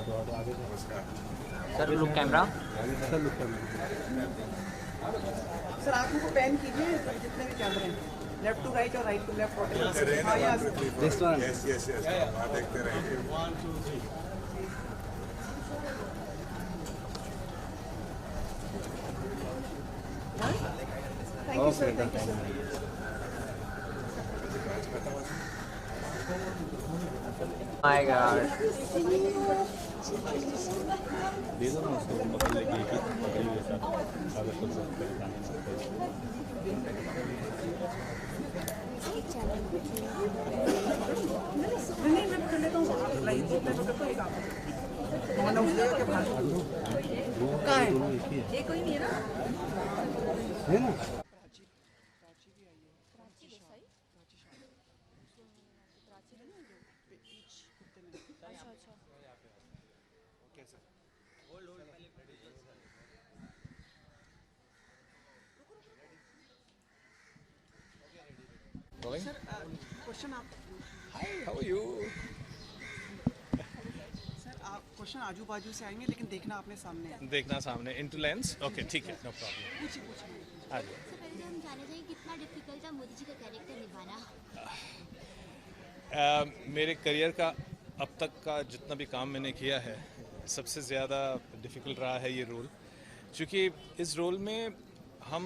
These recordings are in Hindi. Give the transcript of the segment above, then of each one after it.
Sir look camera. सर आंखों को पैन कीजिए जितने भी कैमरे हैं, लेफ्ट टू राइट और राइट टू लेफ्ट। हाँ यहाँ यस यस यस हाँ देखते रहेंगे। Thank you sir, thank you sir. My God. दे दो ना उसको पकड़ लेके एक ही पकड़ी हुए साथ कागज पर सब नहीं मैं कर लेता हूँ, लाइट मैं करता हूँ एक आप मैंने उस जगह के बाहर कहाँ है ये कोई नहीं है ना, है ना। सर क्वेश्चन आप hi how are you. Sir आप क्वेश्चन आजू बाजू से आएंगे लेकिन देखना आपने सामने है। देखना सामने इनटू लेंस। ओके ठीक है नो प्रॉब्लम। पूछिए पूछिए। आ जाओ। सबसे पहले तो हम जानना चाहिए कितना डिफिकल्ट था मोदी जी का कैरेक्टर निभाना। मेरे करियर का अब तक का जितना भी काम मैंने किया है सबसे ज़्यादा डिफ़िकल्ट रहा है ये रोल, क्योंकि इस रोल में हम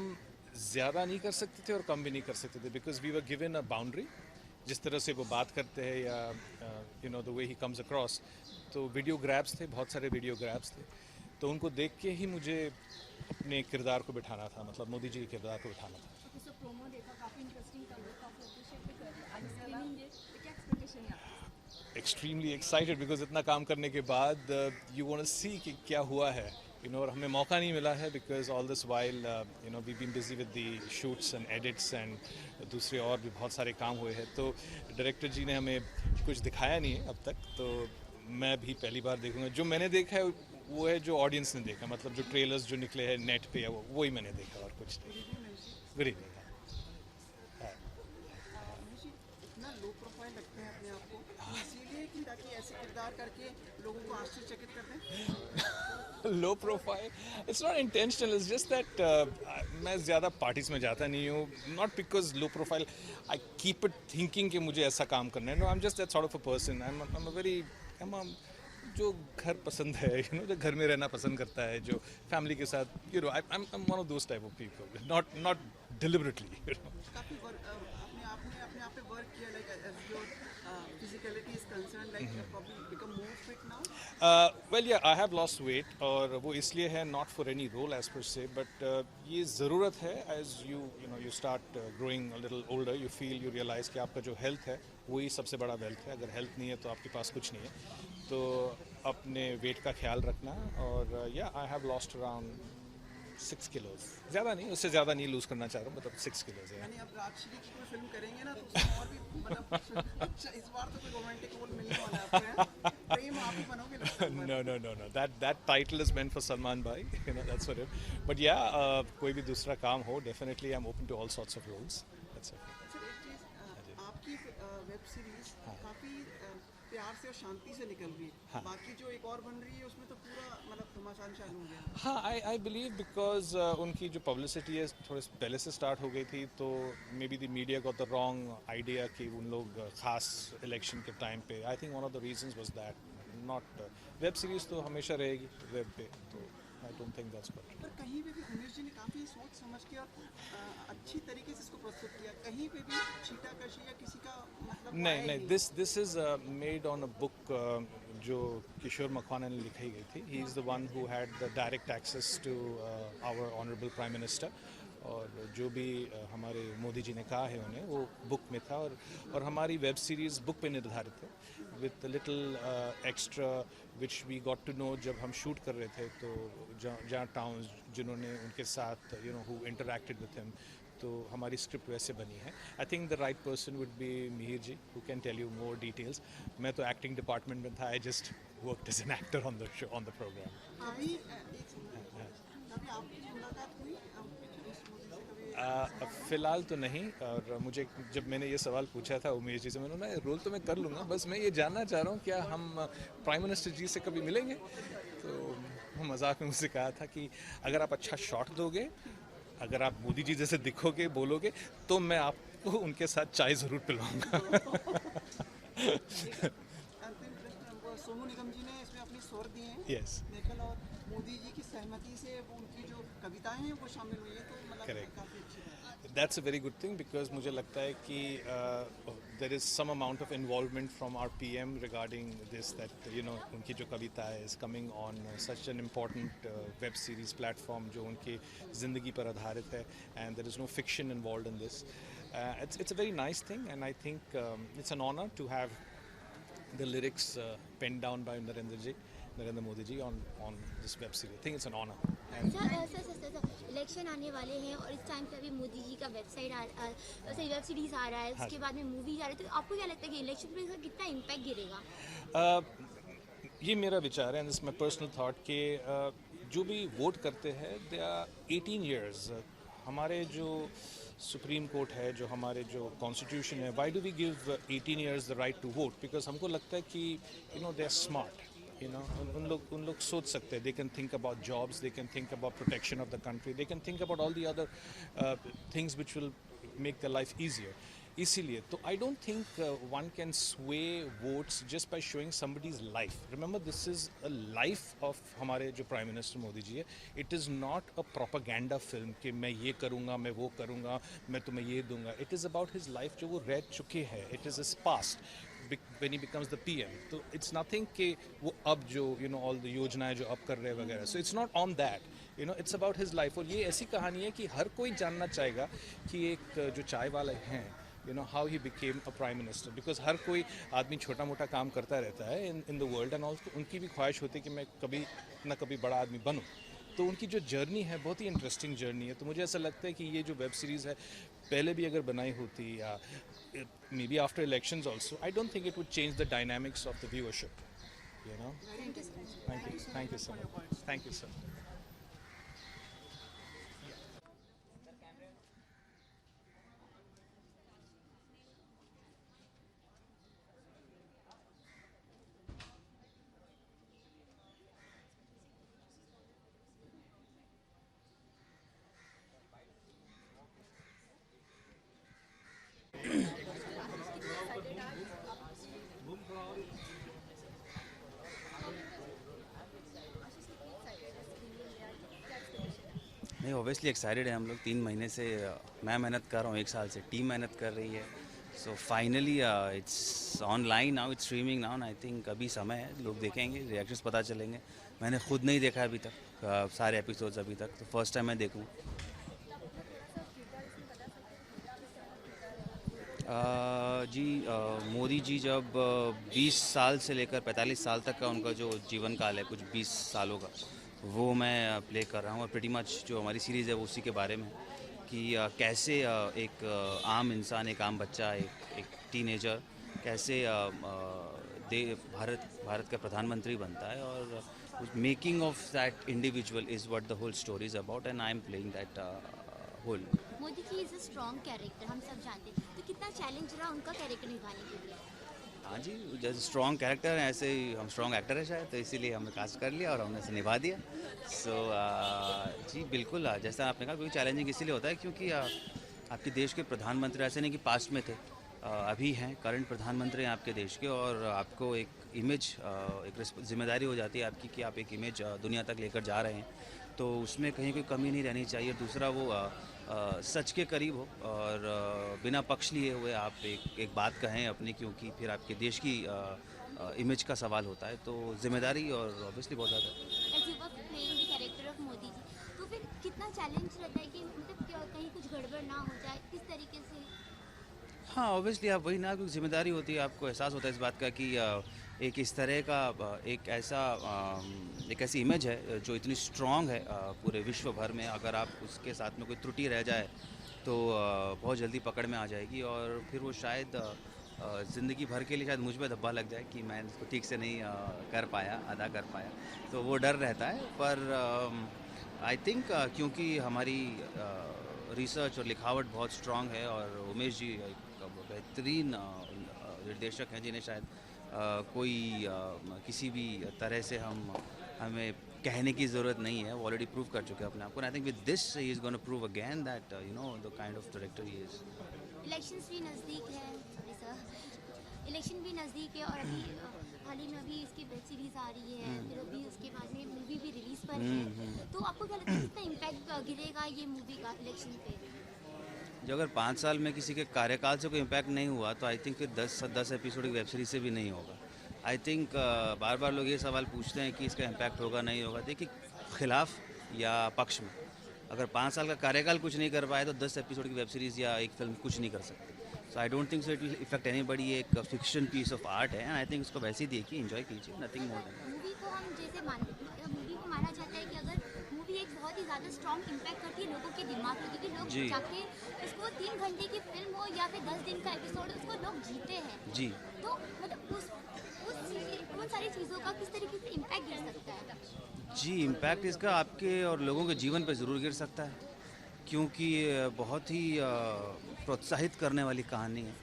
ज़्यादा नहीं कर सकते थे और कम भी नहीं कर सकते थे, because we were given a boundary. जिस तरह से वो बात करते हैं या you know the way he comes across, तो वीडियो ग्रैब्स थे, बहुत सारे वीडियो ग्रैब्स थे, तो उनको देख के ही मुझे अपने किरदार को बिठाना था, मतलब मोदी जी के किरदार को बिठाना था। प्रोमो देखा, काफी इंटरेस्टिंग था, वो काफी अप्रिशिएट भी कर रहे हैं। आज स्क्रीनिंग है तो क्या एक्सपेक्टेशन है आपकी? एक्सट्रीमली एक्साइटेड बिकॉज इतना काम करने के बाद यू वांट टू सी कि क्या हुआ है, यू नो, और हमें मौका नहीं मिला है because all this while you know we been busy with the shoots and edits एंड दूसरे और भी बहुत सारे काम हुए हैं, तो डायरेक्टर जी ने हमें कुछ दिखाया नहीं है अब तक, तो मैं भी पहली बार देखूंगा। जो मैंने देखा है वो है जो ऑडियंस ने देखा, मतलब जो ट्रेलर्स जो निकले हैं नेट पे वो ही मैंने देखा और कुछ नहीं। Good evening. इतना लो प्रोफाइल रखते हैं अपने आप को इसीलिए कि ताकि ऐसे किरदार करके लोगों को आश्चर्यचकित कर दें। Low profile, it's not intentional, it's just that मैं ज़्यादा पार्टीज में जाता नहीं हूँ, not because low profile I keep it thinking कि मुझे ऐसा काम करना है। No, I am just that sort of a person. I am a very जो घर पसंद है, यू नो, जो घर में रहना पसंद करता है, जो फैमिली के साथ, you know, I am one of those type of people, not deliberately, you know. काफी आपने अपने आप पे वर्क किया, like as your physicality is concern, like probably become more fit now. Well yeah I have lost weight, और वो इसलिए है not for any role as per se, but ये ज़रूरत है as you know you start growing a little older, you feel, you realise कि आपका जो हेल्थ है वही सबसे बड़ा वेल्थ है। अगर हेल्थ नहीं है तो आपके पास कुछ नहीं है, तो अपने वेट का ख्याल रखना। और या I have lost around 6 kilos, ज़्यादा नहीं, उससे ज़्यादा नहीं लूज़ करना चाह रहा हूँ, मतलब 6 किलोज है। यानी अब राजश्री की कोई फिल्म करेंगे ना तो उसमें और भी मतलब अच्छा, इस बार तो कोई रोमांटिक रोल मिलने वाला है आपको, प्रेम आप ही बनोगे लगता है। No. That title is meant for Salman bhai. You know, that's for him. But yeah, कोई भी दूसरा काम हो, definitely I'm open to all sorts of roles. That's okay. Sir एक चीज़, आपकी वेब सीरीज काफ़ी प्यार से और शांति से निकल रही है, बाकी जो एक और बन रही है उसमें तो पूरा मतलब घमासान चालू हो गया। हाँ, आई बिलीव बिकॉज उनकी जो पब्लिसिटी है थोड़े पहले से स्टार्ट हो गई थी, तो may be the media got the wrong idea कि उन लोग खास इलेक्शन के टाइम पे, I think one of the reasons was that. Not web series तो हमेशा रहेगी वेब पे, तो आई डोंट थिंक दैट्स गुड। पर कहीं पे भी उमेश जी ने काफ़ी सोच समझ के और अच्छी तरीके से इसको प्रस्तुत किया, कहीं पे भी छीटाकशी या किसी का मतलब नहीं, this is made on a book जो किशोर मकवाना ने लिखी गई थी। He is the one who had the direct access to our honourable prime minister, और जो भी हमारे मोदी जी ने कहा है उन्हें वो बुक में था, और हमारी वेब सीरीज़ बुक पे निर्धारित है, with little extra which we got to know जब हम शूट कर रहे थे, तो जहाँ टाउन्स जिन्होंने उनके साथ you know who interacted with him, तो हमारी स्क्रिप्ट वैसे बनी है। I think the right person would be Mihir ji, who can tell you more details. मैं तो एक्टिंग डिपार्टमेंट में था, I just worked as an actor on the show, on the programme. अभी आपकी मुलाकात हुई इस मोदी से कभी? फ़िलहाल तो नहीं। और मुझे जब मैंने ये सवाल पूछा था उमेश जी से, मैंने बोला रोल तो मैं कर लूँगा, बस मैं ये जानना चाह रहा हूँ क्या हम प्राइम मिनिस्टर जी से कभी मिलेंगे। तो वो मजाक में मुझसे कहा था कि अगर आप अच्छा शॉट दोगे, अगर आप मोदी जी जैसे दिखोगे, बोलोगे, तो मैं आपको उनके साथ चाय ज़रूर पिलाऊंगा। अंतिम प्रश्न, वो सोनू निगम जी ने इसमें अपने स्वर दिए हैं Yes. नेकल, और मोदी जी की सहमति से वो उनकी जो कविताएं हैं वो शामिल हुई है, तो मतलब Correct. काफ़ी अच्छी बात है। That's a very good thing because मुझे लगता है कि there is some amount of involvement from our PM regarding this, that you know उनकी जो कविता है is coming on such an important web series platform जो उनकी ज़िंदगी पर आधारित है, and there is no fiction involved in this. It's a very nice thing, and I think it's an honor to have the lyrics penned down by Narendra Modi ji on this web series. I think it's an honor. And sir election आने वाले हैं और इस टाइम पे अभी मोदी जी का वेब सीरीज आ रहा है, उसके बाद में मूवीज आ रही है, तो आपको क्या लगता है कि इलेक्शन पे इसका कितना इम्पैक्ट गिरेगा? ये मेरा विचार है, दिस माई पर्सनल थाट कि जो भी वोट करते हैं दे आर 18 ईयर्स। हमारे जो सुप्रीम कोर्ट है, जो हमारे जो कॉन्स्टिट्यूशन है, why do we give 18 years the right to vote? Because हमको लगता है कि you know they are smart, you know, उन लोग सोच सकते हैं, they can think about jobs, they can think about protection of the country, they can think about all the other things which will make their life easier. इसीलिए तो I don't think one can sway votes just by showing somebody's life. Remember, this is a life of हमारे जो प्राइम मिनिस्टर मोदी जी है. It is not a propaganda film कि मैं ये करूँगा, मैं वो करूँगा, मैं तुम्हें ये दूंगा. It is about his life जो वो रह चुके हैं. It is his past. When he becomes the PM, तो it's nothing कि वो अब जो you know all the योजनाएं जो अब कर रहे हैं वगैरह, so it's not on that, you know, it's about his life. और ये ऐसी कहानी है कि हर कोई जानना चाहेगा कि एक जो चाय वाले हैं, you know, how he became a prime minister, because हर कोई आदमी छोटा मोटा काम करता रहता है in the world, and also उनकी भी ख्वाहिश होती है कि मैं कभी ना कभी बड़ा आदमी बनूं. तो उनकी जो जर्नी है बहुत ही इंटरेस्टिंग जर्नी है. तो मुझे ऐसा लगता है कि ये जो वेब सीरीज़ है पहले भी अगर बनाई होती या may be after elections also, I don't think it would change the dynamics of the viewership, you know. Thank you so much. Thank you sir. नहीं, ऑब्वियसली एक्साइटेड है हम लोग. 3 महीने से मैं मेहनत कर रहा हूँ, 1 साल से टीम मेहनत कर रही है. So finally it's online now, it's streaming now. I think अभी समय है, लोग देखेंगे, रिएक्शंस पता चलेंगे. मैंने खुद नहीं देखा अभी तक सारे एपिसोड्स अभी तक, तो फर्स्ट टाइम मैं देखूँ. जी मोदी जी जब 20 साल से लेकर 45 साल तक का उनका जो जीवन काल है, कुछ 20 सालों का, वो मैं प्ले कर रहा हूँ. और प्रीटी मच जो हमारी सीरीज़ है वो उसी के बारे में है कि कैसे एक आम इंसान, एक आम बच्चा, एक टीनेजर कैसे भारत का प्रधानमंत्री बनता है. और making of that individual is what the whole story is about, and I am playing that whole. Modi ji is a strong character, हम सब जानते हैं, तो कितना चैलेंज रहा उनका कैरेक्टर निभाने के लिए? हाँ जी, जैसे स्ट्रॉन्ग कैरेक्टर है ऐसे ही हम स्ट्रॉन्ग एक्टर है शायद, तो इसीलिए हमने कास्ट कर लिया और हमने इसे निभा दिया. सो जी बिल्कुल, जैसा आपने कहा, क्योंकि चैलेंजिंग इसीलिए होता है क्योंकि आपके देश के प्रधानमंत्री ऐसे नहीं कि पास्ट में थे, अभी हैं, करंट प्रधानमंत्री हैं आपके देश के, और आपको एक इमेज, एक जिम्मेदारी हो जाती है आपकी कि आप एक इमेज दुनिया तक लेकर जा रहे हैं. तो उसमें कहीं कोई कमी नहीं रहनी चाहिए. दूसरा, वो सच के करीब हो और बिना पक्ष लिए हुए आप एक बात कहें अपनी, क्योंकि फिर आपके देश की इमेज का सवाल होता है. तो जिम्मेदारी और ऑब्वियसली बहुत ज़्यादा. कैरेक्टर ऑफ मोदी जी, तो फिर कितना चैलेंज रहता है कि मतलब कहीं कुछ गड़बड़ ना हो जाए, किस तरीके से? हाँ, ऑब्वियसली आप वही ना, क्योंकि जिम्मेदारी होती है, आपको एहसास होता है इस बात का कि एक इस तरह का एक ऐसी इमेज है जो इतनी स्ट्रॉन्ग है पूरे विश्व भर में. अगर आप उसके साथ में कोई त्रुटि रह जाए तो बहुत जल्दी पकड़ में आ जाएगी, और फिर वो शायद ज़िंदगी भर के लिए शायद मुझ पर धब्बा लग जाए कि मैं इसको ठीक से नहीं कर पाया, अदा कर पाया. तो वो डर रहता है. पर आई थिंक क्योंकि हमारी रिसर्च और लिखावट बहुत स्ट्रांग है और उमेश जी एक बेहतरीन निर्देशक हैं जिन्हें शायद कोई किसी भी तरह से हमें कहने की ज़रूरत नहीं है, वो ऑलरेडी प्रूव कर चुके हैं अपने आप को। I think with this he is gonna prove again that you know the kind of director he is. Elections भी नज़दीक है, सॉरी सर, इलेक्शन भी नज़दीक है और अभी हाल ही में अभी इसकी वेब सीरीज़ आ रही है, फिर अभी उसके बाद में मूवी भी रिलीज़ पर है, तो आपको क्या लगता है कितना इम्पैक्ट गिरेगा ये मूवी का इलेक्शन पे? जो अगर 5 साल में किसी के कार्यकाल से कोई इम्पैक्ट नहीं हुआ तो आई थिंक फिर 10 एपिसोड की वेब सीरीज से भी नहीं होगा। आई थिंक बार बार लोग ये सवाल पूछते हैं कि इसका इम्पैक्ट होगा नहीं होगा। देखिए, खिलाफ या पक्ष में अगर 5 साल का कार्यकाल कुछ नहीं कर पाए तो 10 एपिसोड की वेब सीरीज़ या एक फिल्म कुछ नहीं कर सकती। So I don't think so it will effect anybody. ये एक फिक्शन पीस ऑफ आर्ट है एंड आई थिंक उसको वैसे ही देखिए, एंजॉय कीजिए, नथिंग मोर देन। मूवी को हम जैसे मूवी को माना जाता है कि अगर मूवी एक बहुत ही ज़्यादा स्ट्रॉन्ग इम्पैक्ट करती है लोगों के दिमाग में, क्योंकि लोग जी। जाके उसको 3 घंटे की फिल्म हो या फिर 10 दिन का एपिसोड, उसको लोग जीते हैं। जी तो मतलब उन सारी चीज़ों का किस तरीके से इम्पैक्ट गिर सकता है? जी, इम्पैक्ट इसका आपके और लोगों के जीवन पे ज़रूर गिर सकता है, क्योंकि बहुत ही प्रोत्साहित करने वाली कहानी है।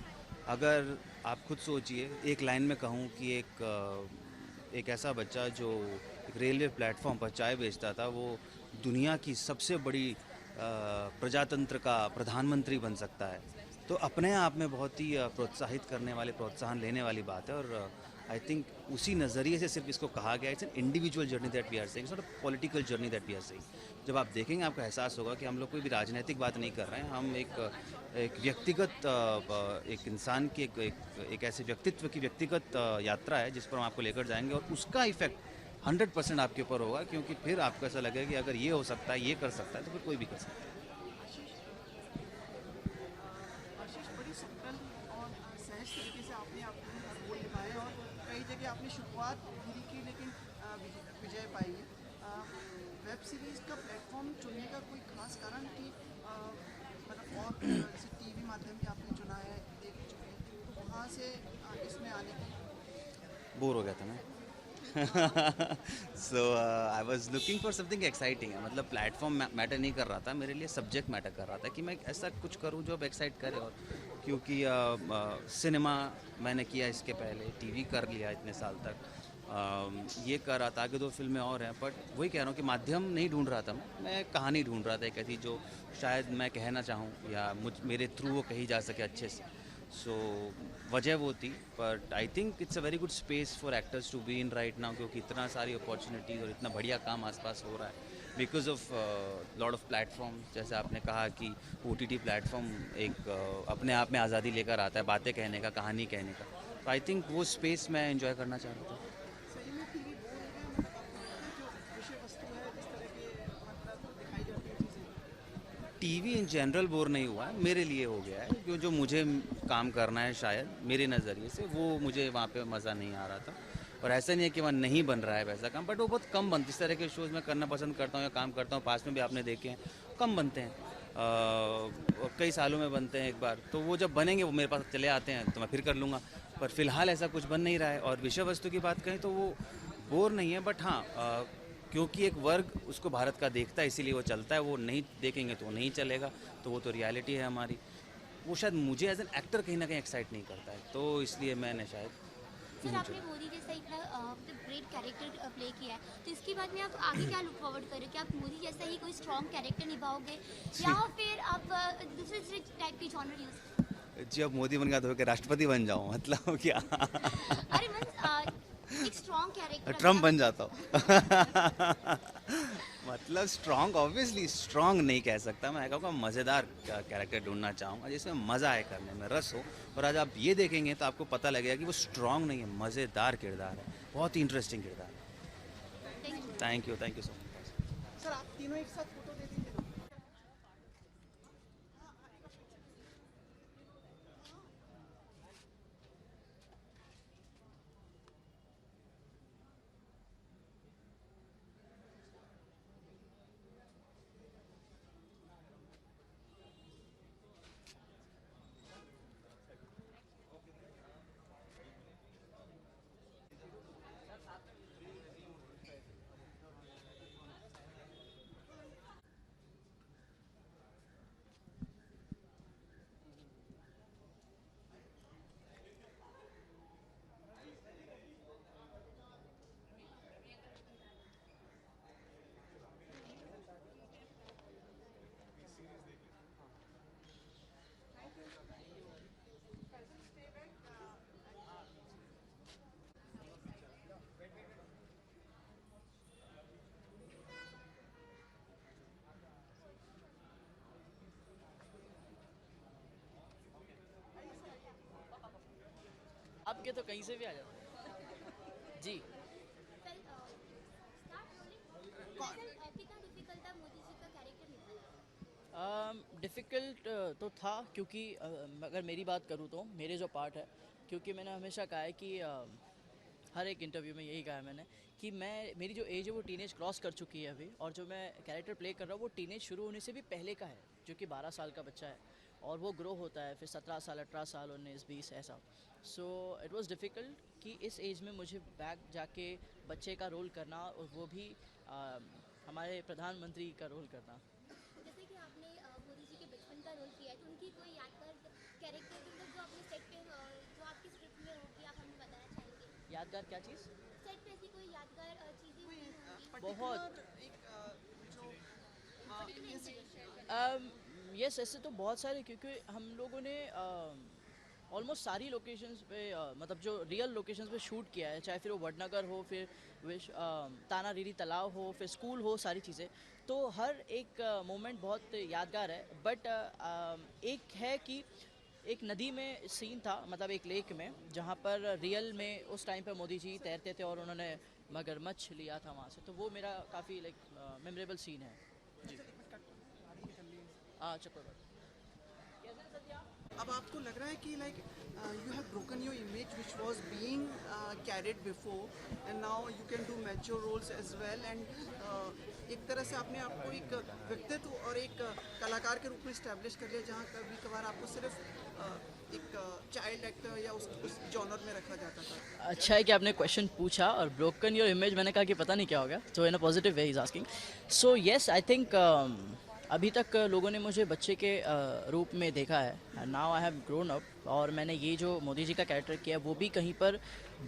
अगर आप खुद सोचिए, एक लाइन में कहूँ कि एक ऐसा बच्चा जो एक रेलवे प्लेटफॉर्म पर चाय बेचता था, वो दुनिया की सबसे बड़ी प्रजातंत्र का प्रधानमंत्री बन सकता है, तो अपने आप में बहुत ही प्रोत्साहित करने वाले, प्रोत्साहन लेने वाली बात है। और आई थिंक उसी नज़रिए से सिर्फ इसको कहा गया, it's an individual journey that we are saying, it's not a political journey that we are saying. जब आप देखेंगे आपको एहसास होगा कि हम लोग कोई भी राजनीतिक बात नहीं कर रहे हैं, हम एक व्यक्तिगत एक इंसान की एक ऐसे व्यक्तित्व की व्यक्तिगत यात्रा है जिस पर हम आपको लेकर जाएंगे और उसका इफेक्ट 100% आपके ऊपर होगा, क्योंकि फिर आपको ऐसा लगेगा कि अगर ये हो सकता है, ये कर सकता है, तो फिर कोई भी कर सकता है। आशीष, बड़ी सिंपल और सहज तरीके से आपने अपने रोल निभाए और कई जगह आपने शुरुआत बुरी की लेकिन विजय पाई है। वेब सीरीज़ का प्लेटफॉर्म चुनने का कोई खास कारण कि मतलब और जैसे टीवी माध्यम भी आपने चुना है, देख चुके हैं, तो वहाँ से इसमें आने की? बोर हो गया था मैं so I was looking for something exciting. मतलब प्लेटफॉर्म मैटर नहीं कर रहा था मेरे लिए, सब्जेक्ट मैटर कर रहा था कि मैं ऐसा कुछ करूं जो अब एक्साइट करे। और क्योंकि सिनेमा मैंने किया इसके पहले, टीवी कर लिया इतने साल तक, ये कर रहा था, आगे 2 फिल्में और हैं, बट वही कह रहा हूँ कि माध्यम नहीं ढूंढ रहा था मैं कहानी ढूंढ रहा था एक ऐसी जो शायद मैं कहना चाहूँ या मेरे थ्रू वो कही जा सके अच्छे से। सो वजह वो थी, but I think it's a very good space for actors to be in right now, क्योंकि इतना सारी अपॉर्चुनिटीज़ और इतना बढ़िया काम आसपास हो रहा है because of lot of platform. जैसे आपने कहा कि OTT प्लेटफॉर्म एक अपने आप में आज़ादी लेकर आता है बातें कहने का, कहानी कहने का। तो आई थिंक वो स्पेस मैं एंजॉय करना चाह रहा था। सही में टीवी बोर हो गया, मतलब आपको जो विषय वस्तु है जिस तरह के मतलब दिखाई जाती है चीज़ें? टीवी इन जनरल बोर नहीं हुआ है, मेरे लिए हो गया है, क्यों जो मुझे काम करना है शायद मेरे नज़रिए से, वो मुझे वहाँ पे मज़ा नहीं आ रहा था। और ऐसा नहीं है कि वहाँ नहीं बन रहा है वैसा काम, बट वो बहुत कम बनती। इस तरह के शोज़ मैं करना पसंद करता हूँ या काम करता हूँ, पास में भी आपने देखे हैं, कम बनते हैं, कई सालों में बनते हैं एक बार। तो वो जब बनेंगे वो मेरे पास चले आते हैं तो मैं फिर कर लूँगा, पर फिलहाल ऐसा कुछ बन नहीं रहा है। और विषय वस्तु की बात करें तो वो बोर नहीं है, बट हाँ क्योंकि एक वर्ग उसको भारत का देखता है इसीलिए वो चलता है, वो नहीं देखेंगे तो वो नहीं चलेगा, तो वो तो रियलिटी है हमारी। वो शायद मुझे एज एन एक्टर कहीं ना कहीं एक्साइट नहीं करता है, तो इसलिए मैंने शायद सर, आपने मोदी जैसा इतना ग्रेट कैरेक्टर प्ले किया है, तो इसके बाद में आप आगे क्या लुक फॉरवर्ड करें? कि आप मोदी जैसा ही कोई स्ट्रॉन्ग कैरेक्टर निभाओगे या फिर आप दूसरे टाइप की जॉनर यूज? जी, अब मोदी बन गया तो क्या राष्ट्रपति बन जाऊँ, मतलब क्या? अरे एक स्ट्रॉन्ग कैरेक्टर ट्रम्प बन जाता हूँ मतलब स्ट्रॉन्ग, ऑब्वियसली स्ट्रॉन्ग नहीं कह सकता मैं, कहूँगा मज़ेदार कैरेक्टर ढूंढना चाहूँगा जिसमें मज़ा आए करने में, रस हो। और आज आप ये देखेंगे तो आपको पता लगेगा कि वो स्ट्रॉन्ग नहीं है, मज़ेदार किरदार है, बहुत ही इंटरेस्टिंग किरदार है। Thank you so much. Sir, आप तीनों एक साथ फोटो दे दीजिए। के तो कहीं से भी आ जाता है जी। सर स्टार्ट रोलिंग सर कितना डिफिकल्ट था मोदी जी का कैरेक्टर निभाना? डिफ़िकल्ट तो था क्योंकि अगर मेरी बात करूँ तो मेरे जो पार्ट है, क्योंकि मैंने हमेशा कहा है कि हर एक इंटरव्यू में यही कहा है मैंने कि मेरी जो एज है वो टीनेज क्रॉस कर चुकी है अभी, और जो मैं कैरेक्टर प्ले कर रहा हूँ वो टीनेज शुरू होने से भी पहले का है, जो कि 12 साल का बच्चा है, और वो ग्रो होता है फिर 17 साल 18 साल 19 20 ऐसा। सो इट वाज डिफ़िकल्ट कि इस एज में मुझे बैक जाके बच्चे का रोल करना, और वो भी हमारे प्रधानमंत्री का रोल करना। जैसे कि आपने मोदी जी के बचपन का रोल किया है, तो उनकी कोई यादगार कैरेक्टर जो आपने सेट पे जो आपकी स्क्रिप्ट में होगी, आप हमें बताना चाहेंगे? यादगार क्या चीज़? सेट पे ऐसी कोई यादगार चीज़ें हुई होंगी? बहुत एक जो पर्टिकुलर इंसिडेंट? यस, ऐसे तो बहुत सारे, क्योंकि हम लोगों ने ऑलमोस्ट सारी लोकेशंस पे मतलब जो रियल लोकेशंस पे शूट किया है, चाहे फिर वो वडनगर हो, फिर ताना रीरी तालाब हो, फिर स्कूल हो, सारी चीज़ें। तो हर एक मोमेंट बहुत यादगार है, बट एक है कि एक नदी में सीन था, मतलब एक लेक में, जहाँ पर रियल में उस टाइम पर मोदी जी तैरते थे और उन्होंने मगरमच्छ लिया था वहाँ से, तो वो मेरा काफ़ी लाइक मेमोरेबल सीन है जी। अच्छा, कोई बात। अब आपको लग रहा है कि like you have broken your image which was being carried before and now you can do mature roles as well, and एक तरह से आपने आपको एक व्यक्तित्व और एक कलाकार के रूप में इस्टेब्लिश कर लिया, जहाँ कभी कभार आपको सिर्फ एक चाइल्ड एक्टर या उस जॉनर में रखा जाता था। अच्छा है कि आपने क्वेश्चन पूछा, और ब्रोकन योर इमेज मैंने कहा कि पता नहीं क्या होगा, तो in a positive way he is asking. So yes, I think अभी तक लोगों ने मुझे बच्चे के रूप में देखा है, now I have grown up, और मैंने ये जो मोदी जी का कैरेक्टर किया वो भी कहीं पर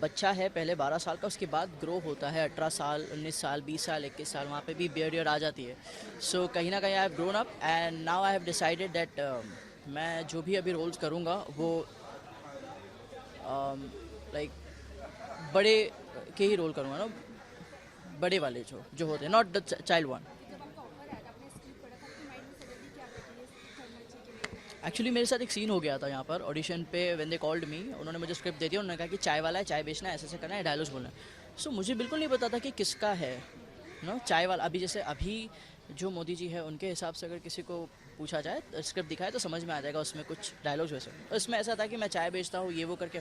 बच्चा है पहले 12 साल का, उसके बाद ग्रो होता है 18 साल 19 साल 20 साल 21 साल, वहाँ पे भी बियर्ड ईयर आ जाती है। सो कहीं ना कहीं I have grown up, and now I have decided that मैं जो भी अभी रोल्स करूँगा वो लाइक बड़े के ही रोल करूँगा ना, बड़े वाले जो होते हैं, नॉट द चाइल्ड वन। जब आपका ऑफर आया था, आपने स्क्रिप्ट पढ़ा था, आपके माइंड में सडनली क्या था कि ये थर्मल के लिए? एक्चुअली मेरे साथ एक सीन हो गया था यहाँ पर ऑडिशन पे, व्हेन दे कॉल्ड मी, उन्होंने मुझे स्क्रिप्ट दे दिया, उन्होंने कहा कि चाय वाला है, चाय बेचना है, ऐसे करना है, डायलॉग्स बोलना है। सो मुझे बिल्कुल नहीं पता था कि किसका है नो चाय वाला। अभी जैसे अभी जो मोदी जी है उनके हिसाब से अगर किसी को पूछा जाए, स्क्रिप्ट दिखाए तो समझ में आ जाएगा उसमें कुछ डायलॉग्स वैसे। इसमें ऐसा था कि मैं चाय बेचता हूँ, ये वो करके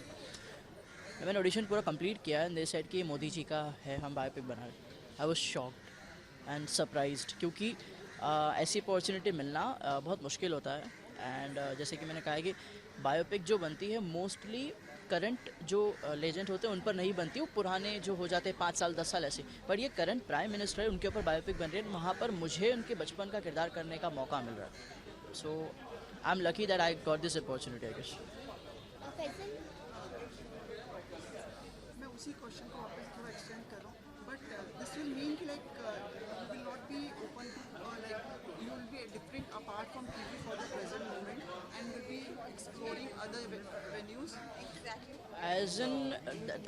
मैंने ऑडिशन पूरा कंप्लीट किया, एंड दे सेड कि मोदी जी का है, हम बायोपिक बना रहे। I was shocked and surprised, क्योंकि ऐसी अपॉर्चुनिटी मिलना बहुत मुश्किल होता है, एंड जैसे कि मैंने कहा है कि बायोपिक जो बनती है मोस्टली करंट जो लेजेंड होते हैं उन पर नहीं बनती, वो पुराने जो हो जाते हैं 5 साल 10 साल ऐसे, पर ये करंट प्राइम मिनिस्टर है, उनके ऊपर बायोपिक बन रही है, वहाँ पर मुझे उनके बचपन का किरदार करने का मौका मिल रहा है। So I am lucky that I got this opportunity, I guess. Faisal मैं उसी क्वेश्चन को वापस थोड़ा एक्सटेंड कर रहा हूँ, बट दिस विल मीन कि like you will not be open to like you will be different apart from TV for the present moment and will be exploring other venues. As in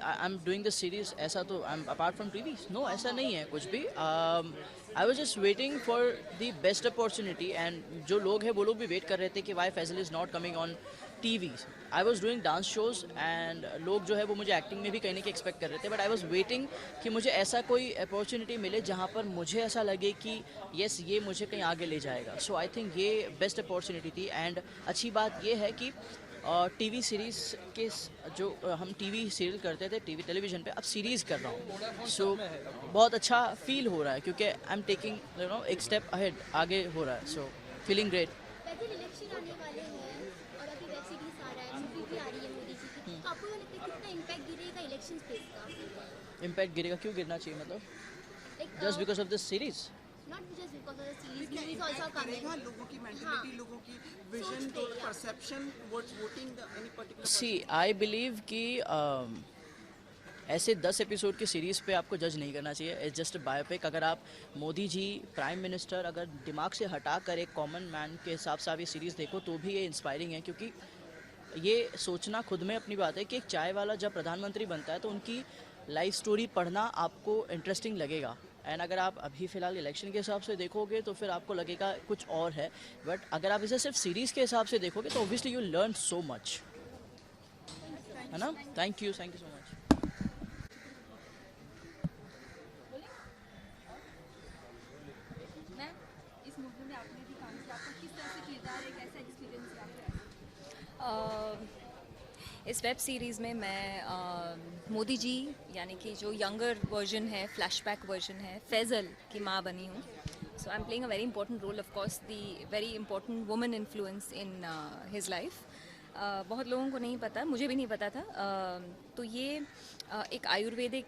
I am doing the series, ऐसा तो I am apart from TV, no ऐसा नहीं है कुछ भी। I was just waiting for the best opportunity, and जो लोग हैं वो लोग भी वेट कर रहे थे कि why Faisal is not coming on TV. I was doing dance shows, and लोग जो है वो मुझे एक्टिंग में भी कहीं ना कहीं एक्सपेक्ट कर रहे थे, बट आई वॉज वेटिंग कि मुझे ऐसा कोई अपॉर्चुनिटी मिले जहाँ पर मुझे ऐसा लगे कि येस ये मुझे कहीं आगे ले जाएगा। सो आई थिंक ये बेस्ट अपॉर्चुनिटी थी, एंड अच्छी बात ये है कि टीवी सीरीज़ के जो हम टीवी सीरियल करते थे टीवी टेलीविज़न पे, अब सीरीज़ कर रहा हूँ। सो बहुत अच्छा फील हो रहा है, क्योंकि I am taking you know एक स्टेप अहेड, आगे हो रहा है। So feeling great. Faisal election आने वाले हैं और अभी वेब सीरीज आ रहा है, मूवी भी आ रही है मोदी जी की, तो आपको क्या लगता है कितना इम्पैक्ट गिरेगा इलेक्शन स्पेस का? इम्पैक्ट गिरेगा, क्यों गिरना चाहिए, मतलब Like, just because of this series? not just because of the series, क्या movies also impact coming. करेगा लोगों की मेंटालिटी, लोगों की vision, perception towards voting any particular? See I believe कि ऐसे 10 एपिसोड की सीरीज़ पे आपको जज नहीं करना चाहिए, इट्स जस्ट बायोपिक। अगर आप मोदी जी प्राइम मिनिस्टर अगर दिमाग से हटा कर एक कॉमन मैन के हिसाब से आप ये सीरीज़ देखो तो भी ये इंस्पायरिंग है, क्योंकि ये सोचना खुद में अपनी बात है कि एक चाय वाला जब प्रधानमंत्री बनता है तो उनकी लाइफ स्टोरी पढ़ना आपको इंटरेस्टिंग लगेगा, एंड अगर आप अभी फ़िलहाल इलेक्शन के हिसाब से देखोगे तो फिर आपको लगेगा कुछ और है, बट अगर आप इसे सिर्फ सीरीज़ के हिसाब से देखोगे तो obviously you learn so much. है ना। Thank you so much. Ma'am, इस मूवी में आपने भी काम किया, आपका किस तरह से किरदार है, कैसा एक्सपीरियंस है आपका? इस वेब सीरीज़ में मैं मोदी जी यानी कि जो यंगर वर्जन है, फ्लैशबैक वर्जन है, फैज़ल की माँ बनी हूँ. So I am playing a very important role, of course the very important woman influence in his life. बहुत लोगों को नहीं पता, मुझे भी नहीं पता था. तो ये एक Ayurvedic,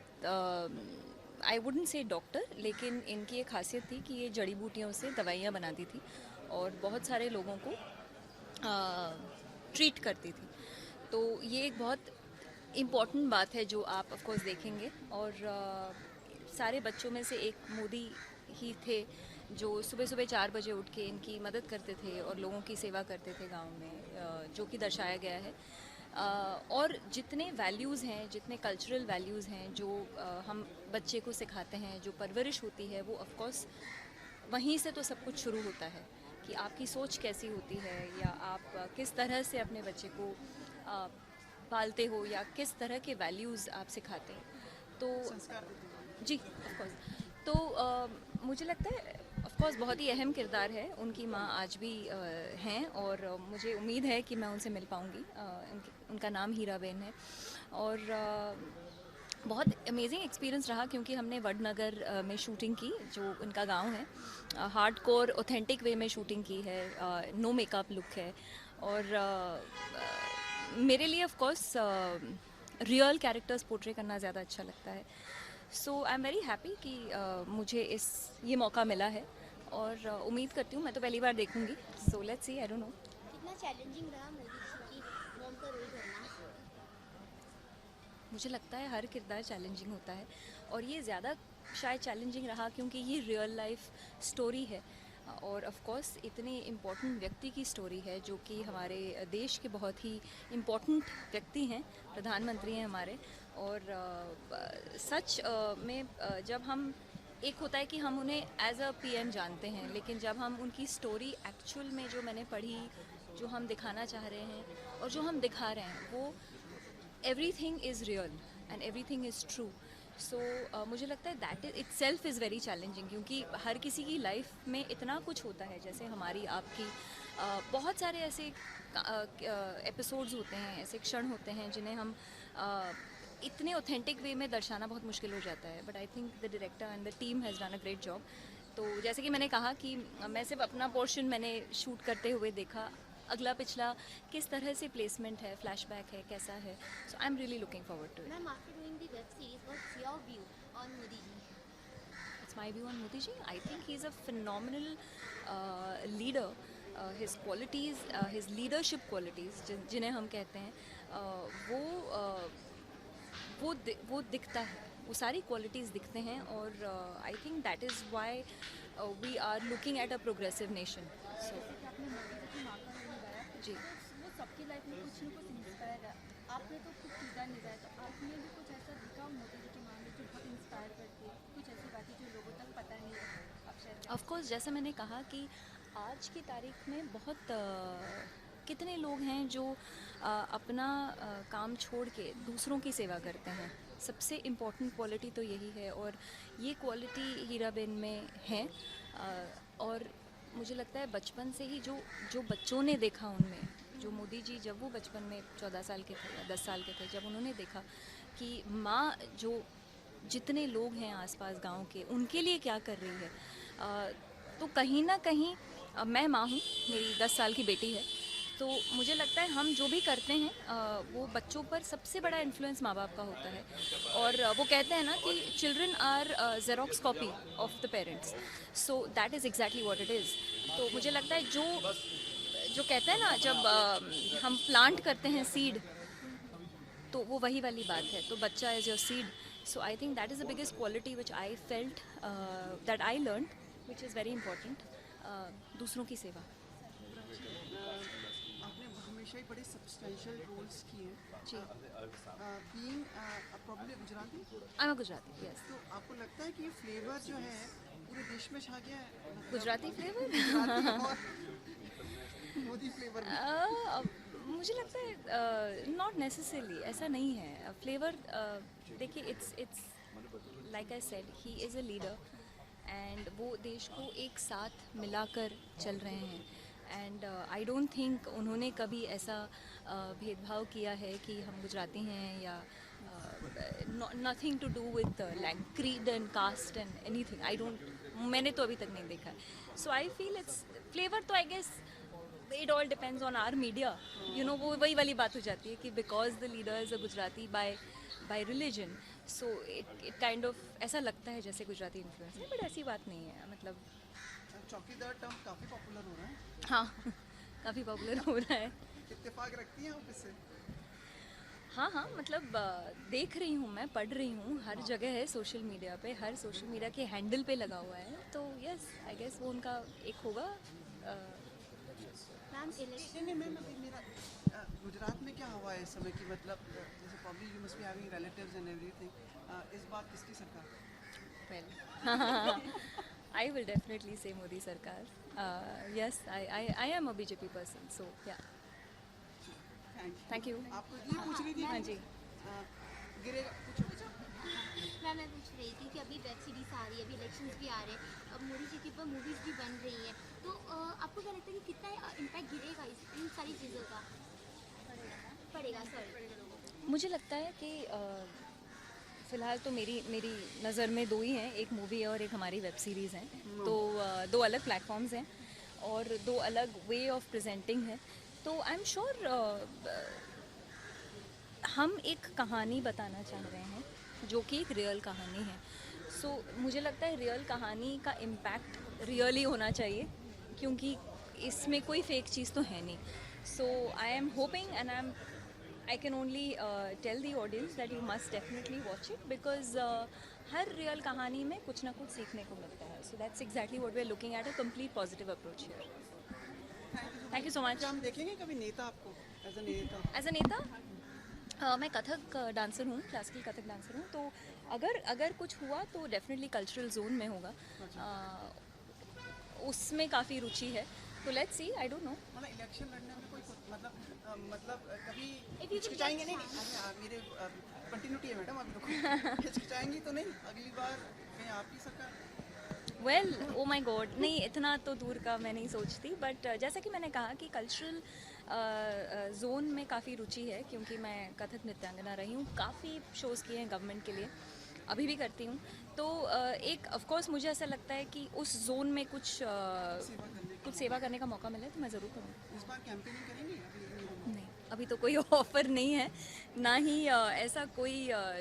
I wouldn't say doctor, लेकिन इनकी एक खासियत थी कि ये जड़ी बूटियों से दवाइयाँ बनाती थी और बहुत सारे लोगों को ट्रीट करती थी. तो ये एक बहुत इम्पॉर्टेंट बात है जो आप ऑफ कोर्स देखेंगे. और सारे बच्चों में से एक मोदी ही थे जो सुबह सुबह 4 बजे उठ के इनकी मदद करते थे और लोगों की सेवा करते थे गांव में, जो कि दर्शाया गया है. और जितने वैल्यूज़ हैं, जितने कल्चरल वैल्यूज़ हैं जो हम बच्चे को सिखाते हैं, जो परवरिश होती है, वो ऑफ कोर्स वहीं से तो सब कुछ शुरू होता है कि आपकी सोच कैसी होती है या आप किस तरह से अपने बच्चे को पालते हो या किस तरह के वैल्यूज़ आप सिखाते हैं. तो जी ऑफ कोर्स. तो मुझे लगता है ऑफ कोर्स बहुत ही अहम किरदार है. उनकी माँ आज भी हैं और मुझे उम्मीद है कि मैं उनसे मिल पाऊँगी. उनका नाम हीराबेन है और बहुत अमेजिंग एक्सपीरियंस रहा क्योंकि हमने वडनगर में शूटिंग की, जो उनका गांव है. हार्डकोर ऑथेंटिक वे में शूटिंग की है, नो मेकअप लुक है. और मेरे लिए of course real characters portray करना ज़्यादा अच्छा लगता है. So I am very happy कि मुझे ये मौका मिला है और उम्मीद करती हूँ, मैं तो पहली बार देखूँगी. So let's see, I don't know. कितना चैलेंजिंग रहा मोदी जी की मॉम का रोल करना? मुझे लगता है हर किरदार चैलेंजिंग होता है और ये ज़्यादा शायद चैलेंजिंग रहा क्योंकि ये रियल लाइफ स्टोरी है और ऑफ कोर्स इतने इम्पोर्टेंट व्यक्ति की स्टोरी है जो कि हमारे देश के बहुत ही इम्पोर्टेंट व्यक्ति हैं, प्रधानमंत्री हैं हमारे. और सच में जब हम, एक होता है कि हम उन्हें एज अ पीएम जानते हैं, लेकिन जब हम उनकी स्टोरी एक्चुअल में जो मैंने पढ़ी, जो हम दिखाना चाह रहे हैं और जो हम दिखा रहे हैं, वो everything is real and everything is true. So मुझे लगता है that itself is very challenging क्योंकि हर किसी की लाइफ में इतना कुछ होता है, जैसे हमारी आपकी बहुत सारे ऐसे एपिसोड्स होते हैं, ऐसे क्षण होते हैं जिन्हें हम इतने ऑथेंटिक वे में दर्शाना बहुत मुश्किल हो जाता है. But I think the director and the team has done a great job. तो जैसे कि मैंने कहा कि मैं सिर्फ अपना पोर्शन मैंने शूट करते हुए देखा, अगला पिछला किस तरह से प्लेसमेंट है, फ्लैशबैक है, कैसा है. So I am really looking forward to it. Ma'am, after doing the web series, what's your view on Modi ji? It's my view on Modi ji. I think he's a phenomenal leader. His qualities, his leadership qualities, जिन्हें हम कहते हैं, वो दिखता है, वो सारी क्वालिटीज़ दिखते हैं और I think that is why we are looking at a progressive nation. So आपने मोदी जी की माँ का रोल निभाया, जी. वो सबकी लाइफ में कुछ न कुछ इंस्पायर है. आपने तो खुद किरदार निभाया, तो आपने भी कुछ ऐसा दिखा मोदी जी की माँ में जो बहुत इंस्पायर करती है, कुछ ऐसी बातें जो लोगों तक पता नहीं है, आप शेयर? ऑफ कोर्स, जैसे मैंने कहा कि आज की तारीख में बहुत कितने लोग हैं जो अपना काम छोड़ के दूसरों की सेवा करते हैं. सबसे इम्पोर्टेंट क्वालिटी तो यही है और ये क्वालिटी हीराबेन में है. और मुझे लगता है बचपन से ही जो बच्चों ने देखा उनमें, जो मोदी जी जब वो बचपन में 14 साल के थे या 10 साल के थे, जब उन्होंने देखा कि माँ जो जितने लोग हैं आसपास गांव के, उनके लिए क्या कर रही है, तो कहीं ना कहीं मैं माँ हूँ, मेरी 10 साल की बेटी है, तो मुझे लगता है हम जो भी करते हैं वो बच्चों पर सबसे बड़ा इन्फ्लुएंस माँ बाप का होता है. और वो कहते हैं ना कि children are xerox copy of the parents. So that is exactly what it is. तो मुझे लगता है जो कहते हैं ना, जब हम प्लांट करते हैं सीड, तो वो वही वाली बात है. तो बच्चा is your seed. So I think that is the biggest quality which I felt, that I learn, which is very important. दूसरों की सेवा. आपने हमेशा ही बड़े सब्सटेंशियल रोल्स किए हैं. जी. Being probably Gujarati, I am Gujarati. Yes. तो आपको लगता है कि ये फ्लेवर जो है पूरे देश में छा गया है? मतलब गुजराती फ्लेवर गुजराती और मोदी फ्लेवर. मुझे लगता है नॉट नेसेसरली, ऐसा नहीं है फ्लेवर। देखिए it's like I said, he is a leader and वो देश को एक साथ मिलाकर चल रहे हैं। एंड आई डोंट थिंक उन्होंने कभी ऐसा भेदभाव किया है कि हम गुजराती हैं या nothing to do with creed and caste and anything. I don't, मैंने तो अभी तक नहीं देखा है। So I feel it's flavour, तो I guess it all depends on our media, you know. वो वही वाली बात हो जाती है कि because the leader is a Gujarati by religion, so it kind of ऐसा लगता है जैसे गुजराती इन्फ्लुएंस है, बट ऐसी बात नहीं है। मतलब चौकीदार टर्म काफ़ी पॉपुलर हो रहा है, हाँ काफ़ी पॉपुलर हो रहा है। इत्तेफाक रखती हैं आप इससे? हाँ, मतलब देख रही हूँ, मैं पढ़ रही हूँ, हर जगह है सोशल मीडिया पे, हर सोशल मीडिया के हैंडल पे लगा हुआ है, तो यस आई गेस वो उनका एक होगा। मैम इलेक्शन नहीं मैम, अभी मेरा गुजरात में क्या हुआ है इस समय की, मतलब जैसे probably you must be having relatives and everything, इस बार किसकी सरकार? वेल आई विल डेफिनेटली से मोदी सरकार। Yes I am a BJP person, so ya thank you. आपको ये पूछ रही थी? हाँ जी। गिरेगा कुछ? मैं पूछ रही थी कि अभी वेब सीरीज आ रही है, अभी इलेक्शंस भी आ रहे हैं, अब मोदी जी के ऊपर मूवीज़ भी बन रही हैं, तो आपको क्या लगता है कि कितना इम्पैक्ट गिरेगा इन सारी चीज़ों का? पड़ेगा सर। मुझे लगता है कि फ़िलहाल तो मेरी नज़र में दो ही हैं, एक मूवी है और एक हमारी वेब सीरीज़ हैं, तो दो अलग प्लेटफॉर्म्स हैं और दो अलग वे ऑफ प्रेजेंटिंग है। तो आई एम श्योर हम एक कहानी बताना चाह रहे हैं जो कि एक रियल कहानी है। सो मुझे लगता है रियल कहानी का इम्पैक्ट रियली होना चाहिए, क्योंकि इसमें कोई फेक चीज़ तो है नहीं। So I am hoping and I can only tell the audience that you must definitely watch it because her real कहानी में कुछ ना कुछ सीखने को मिलता है। So that's exactly what we are looking at, a complete positive approach here. Thank you so much. क्या हम देखेंगे कभी नेता आपको एज अ नेता? As a नेता मैं कथक डांसर हूँ, क्लासिकल कथक डांसर हूँ, तो अगर कुछ हुआ तो डेफिनेटली कल्चरल जोन में होगा। उसमें काफ़ी रुचि है, तो let's see, I don't know. मतलब इलेक्शन लड़ने में कोई मतलब कभी हिचकिचाएंगे नहीं? मेरे कंटिन्यूटी है मैडम, अभी रुको। हिचकिचाएंगी तो नहीं अगली बार कहीं आपकी सरकार? वेल ओ माई गॉड, नहीं इतना तो दूर का मैं नहीं सोचती, बट जैसा कि मैंने कहा कि कल्चरल जोन में काफ़ी रुचि है, क्योंकि मैं कथक नृत्यांगना रही हूँ, काफ़ी शोज़ किए हैं गवर्नमेंट के लिए, अभी भी करती हूँ। तो एक ऑफ कोर्स मुझे ऐसा लगता है कि उस जोन में कुछ सेवा करने का मौका मिले तो मैं ज़रूर करूँगी। इस बार कैंपेनिंग करेंगे? नहीं, अभी तो कोई ऑफर नहीं है, ना ही ऐसा कोई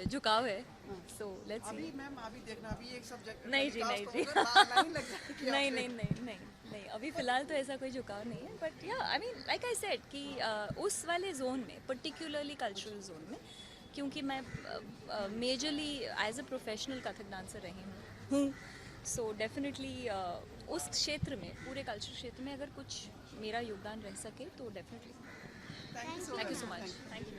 झुकाव है। So let's see. अभी मैम अभी देखना, अभी एक सब्जेक्ट नहीं जी, नहीं जी। लाइन लग जाएगी आपसे। नहीं, अभी फ़िलहाल तो ऐसा कोई झुकाव नहीं है, बट या I mean like I said कि उस वाले जोन में, पर्टिकुलरली कल्चरल जोन में, क्योंकि मैं majorly as a professional Kathak dancer रही हूँ, सो डेफिनेटली उस क्षेत्र में, पूरे कल्चर क्षेत्र में अगर कुछ मेरा योगदान रह सके तो definitely. Thank you thank you so much. Thank you.